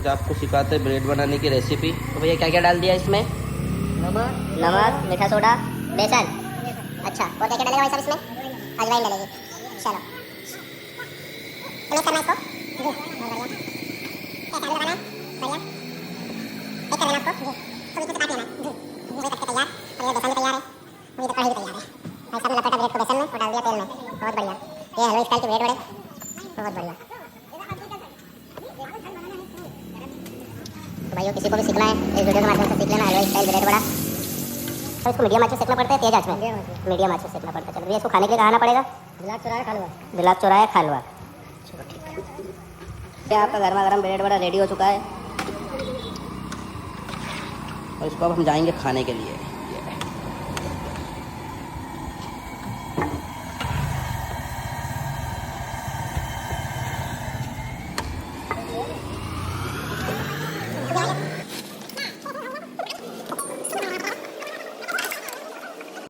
आपको सिखाते हैं ब्रेड बनाने की रेसिपी। तो भैया क्या क्या डाल दिया इसमें? नमक, मीठा सोडा, बेसन। अच्छा, और क्या क्या डालेगा भाई साहब इसमें? अजवाइन डालेगी। चलो मिक्स करना इसको। बहुत बढ़िया। कैसा आलू लगाना है? बढ़िया। एक कर देना इसको। तो इसमें से काट लेना। ये कट के तैयार। और ये बेसन भी तैयार है। और ये तो कढ़ाई भी तैयार है। भाई साहब ने लपेटा ब्रेड को बेसन में और डाल दिया तेल में। बहुत बढ़िया। ये हलवा स्टाइल के ब्रेड बड़े बहुत बढ़िया। तो भाइयों किसी को भी सीखना है इस वीडियो के माध्यम से सीख लेना हलवा स्टाइल ब्रेड बड़ा। तो इसको मीडियम आंच में सेकना पड़ता है, तेज आंच में? मीडियम आंच में सेकना पड़ता है। चलो भैया इसको खाने के लिए कहाँ आना पड़ेगा? बिलाक चौराहे खालवा। बिलाक चौराहे खालवा। चलो ठीक है। ये आपका गर्मा गर्म ब्रेड बड़ा रेडी हो चुका है और इसको अब हम जाएंगे खाने के लिए।